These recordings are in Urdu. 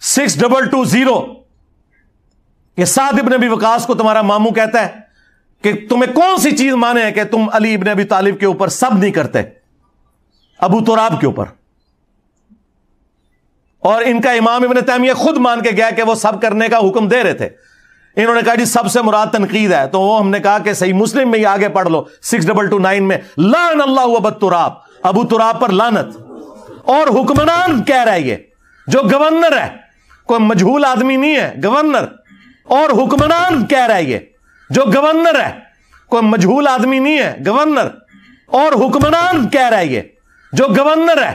6220 یہ سعد ابن ابی وقاص کو تمہارا ماموں کہتا ہے کہ تمہیں کون سی چیز مانے ہے کہ تم علی ابن ابی طالب کے اوپر سب نہیں کرتے ابو تراب کے اوپر. اور ان کا امام ابن تیمیہ خود مان کے گیا کہ وہ سب کرنے کا حکم دے رہے تھے. انہوں نے کہا جی سب سے مراد تنقید ہے, تو وہ ہم نے کہا کہ صحیح مسلم میں ہی آگے پڑھ لو 6229 میں, لعن اللہ ابو تراب, ابو تراب پر لعنت. اور حکمران کہہ رہا ہے یہ جو گورنر ہے, کوئی مجہول آدمی نہیں ہے, گورنر. اور حکمران کہہ رہا ہے یہ جو گورنر ہے, کوئی مجہول آدمی نہیں ہے, گورنر. اور حکمران کہہ رہا ہے یہ جو گورنر ہے,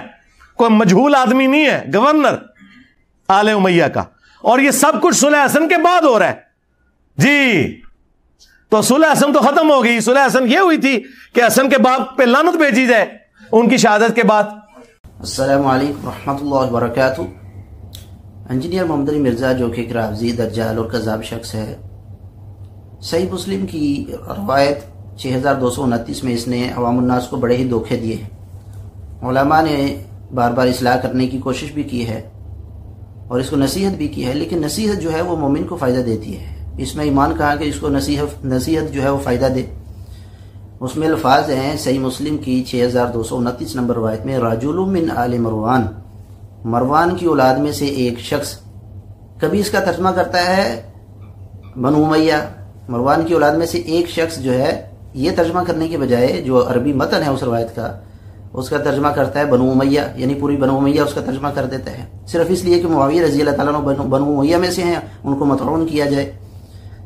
کوئی مجہول آدمی نہیں ہے, گورنر آل امیہ کا. اور یہ سب کچھ صلح حسن کے بعد ہو رہا ہے جی. تو صلح حسن تو ختم ہو گئی. صلح حسن یہ ہوئی تھی کہ حسن کے باپ پہ لعنت بھیجی جائے ان کی شہادت کے بعد. السلام علیکم ورحمۃ اللہ وبرکاتہ. انجینئر محمد علی مرزا جو کہ ایک رافضی دجال اور کذاب شخص ہے, صحیح مسلم کی روایت 6229 میں اس نے عوام الناس کو بڑے ہی دھوکے دیے. علماء نے بار بار اصلاح کرنے کی کوشش بھی کی ہے اور اس کو نصیحت بھی کی ہے, لیکن نصیحت جو ہے وہ مومن کو فائدہ دیتی ہے. اس میں ایمان کہا کہ اس کو نصیحت جو ہے وہ فائدہ دے. اس میں الفاظ ہیں صحیح مسلم کی 6229 نمبر روایت میں, رجل من آل مروان, مروان کی اولاد میں سے ایک شخص. کبھی اس کا ترجمہ کرتا ہے بنو امیہ, مروان کی اولاد میں سے ایک شخص جو ہے, یہ ترجمہ کرنے کے بجائے جو عربی متن ہے اس روایت کا اس کا ترجمہ کرتا ہے بنو امیہ, یعنی پوری بنو امیہ اس کا ترجمہ کر دیتا ہے, صرف اس لیے کہ معاویہ رضی اللہ تعالیٰ عنہ بنو امیہ میں سے ہیں, ان کو مطعون کیا جائے.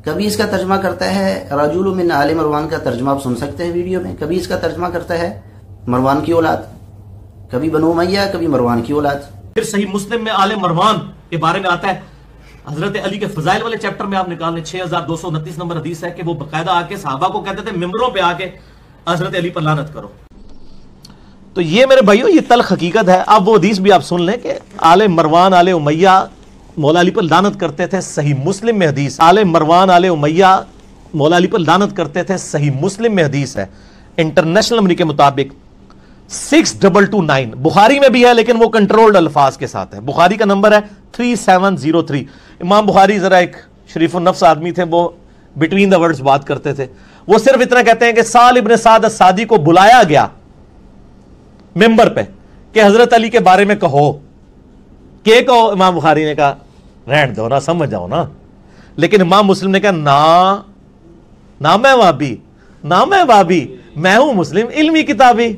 کبھی اس کا ترجمہ کرتا ہے رجل من آل مروان کا ترجمہ آپ سن سکتے ہیں ویڈیو میں. کبھی اس کا ترجمہ کرتا ہے مروان کی اولاد, کبھی بنو امیہ, کبھی مروان کی اولاد. پھر صحیح مسلم میں آل مروان کے بارے میں آتا ہے, حضرت علی کے فضائل والے چیپٹر میں آپ نکالیں 6229 نمبر حدیث ہے کہ وہ باقاعدہ آ کے صحابہ کو کہتے تھے ممبروں پہ آ کے حضرت علی پر لعنت کرو. تو یہ میرے بھائیو یہ تلخ حقیقت ہے. اب وہ حدیث بھی آپ سن لیں کہ آل مروان آل امیہ مولا علی پر لعنت کرتے تھے. صحیح مسلم میں حدیث آل مروان آل امیہ مولا علی پر لعنت کرتے تھے, صحیح مسلم میں حدیث ہے انٹرنیشنل نمبر کے مطابق 6229. بخاری میں بھی ہے لیکن وہ کنٹرولڈ الفاظ کے ساتھ ہے. بخاری کا نمبر ہے 3703. امام بخاری ذرا ایک شریف النفس آدمی تھے, وہ بٹوین دا ورڈز بات کرتے تھے. وہ صرف اتنا کہتے ہیں کہ سال ابن سعد السعدی کو بلایا گیا ممبر پہ کہ حضرت علی کے بارے میں کہو. کہ کہو؟ امام بخاری نے کہا رہن دو نا, سمجھ جاؤ نا. لیکن امام مسلم نے کہا نہ میں وہابی, نہ میں وہابی, میں ہوں مسلم علمی کتابی.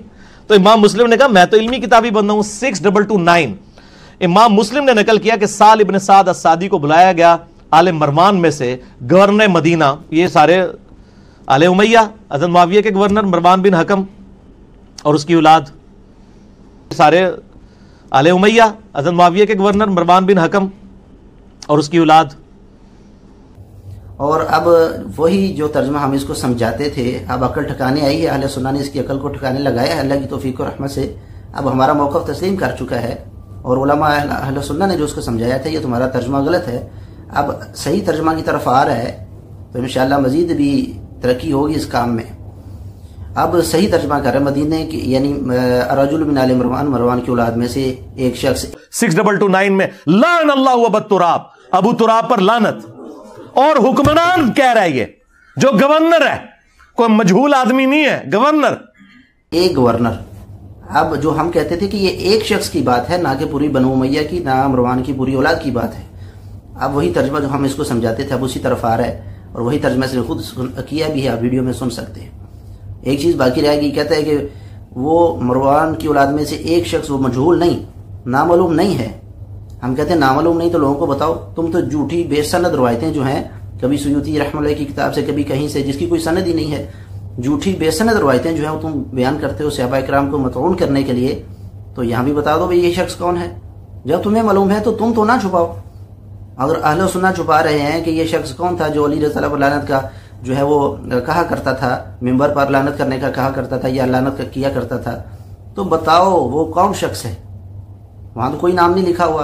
تو امام مسلم نے کہا میں تو علمی کتابی بندہ ہوں. 6229 امام مسلم نے نقل کیا کہ سال ابن سعد السعدی کو بلایا گیا آل مروان میں سے, گورنر مدینہ, یہ سارے آل امیہ, حضرت معاویہ کے گورنر مروان بن حکم اور اس کی اولاد, سارے آل امیہ, حضرت معاویہ کے گورنر مروان بن حکم اور اس کی اولاد. اور اب وہی جو ترجمہ ہم اس کو سمجھاتے تھے, اب عقل ٹھکانے آئی ہے, اہل سنہ نے اس کی عقل کو ٹھکانے لگایا ہے اللہ کی توفیق و رحمت سے. اب ہمارا موقف تسلیم کر چکا ہے اور علماء اہل سنہ نے جو اس کو سمجھایا تھا یہ تمہارا ترجمہ غلط ہے, اب صحیح ترجمہ کی طرف آ رہا ہے, تو انشاءاللہ مزید بھی ترقی ہوگی اس کام میں. اب صحیح ترجمہ کر رہے ہیں مدینے کی, یعنی رجل من آل مروان, مروان کی اولاد میں سے ایک شخص. 6229 میں لعن اللہ ابو تراب, ابو تراب پر لعنت. اور حکمران کہہ رہا ہے یہ جو گورنر ہے, کوئی مجہول آدمی نہیں ہے, گورنر, ایک گورنر. اب جو ہم کہتے تھے کہ یہ ایک شخص کی بات ہے, نہ کہ پوری بنو امیہ کی, نہ مروان کی پوری اولاد کی بات ہے. اب وہی ترجمہ جو ہم اس کو سمجھاتے تھے اب اسی طرف آ رہا ہے, اور وہی ترجمہ سے خود کیا بھی ہے, آپ ویڈیو میں سن سکتے ہیں. ایک چیز باقی رہے گی, کہتا ہے کہ وہ مروان کی اولاد میں سے ایک شخص, وہ مجہول نہیں, نامعلوم نہیں ہے. ہم کہتے ہیں نامعلوم نہیں, تو لوگوں کو بتاؤ, تم تو جھوٹی بے سند روایتیں جو ہیں, کبھی سیوطی رحمہ اللہ کی کتاب سے, کبھی کہیں سے, جس کی کوئی سند ہی نہیں ہے, جھوٹی بے سند روایتیں جو ہیں وہ تم بیان کرتے ہو صحابہ کرام کو مطعون کرنے کے لیے. تو یہاں بھی بتا دو بھئی یہ شخص کون ہے. جب تمہیں معلوم ہے تو تم تو نہ چھپاؤ. اگر اہل سنہ چھپا رہے ہیں کہ یہ شخص کون تھا جو علی رضی اللہ عنہ لعنت کا جو ہے وہ کہا کرتا تھا, ممبر پر لعنت کرنے کا کہا کرتا تھا یا لعنت کیا کرتا تھا, تو بتاؤ وہ کون شخص ہے. وہاں تو کوئی نام نہیں لکھا ہوا.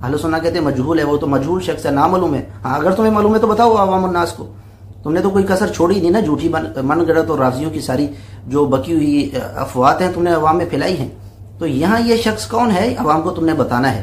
اہل سنہ کہتے ہیں مجہول ہے, وہ تو مجہول شخص ہے, نامعلوم ہے. ہاں اگر تمہیں معلوم ہے تو بتاؤ عوام الناس کو. تم نے تو کوئی کسر چھوڑی نہیں نا, جھوٹی من گڑت اور رافضیوں کی ساری جو بکی ہوئی افواہات ہیں تم نے عوام میں پھیلائی ہیں. تو یہاں یہ شخص کون ہے عوام کو تم نے بتانا ہے.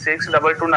6229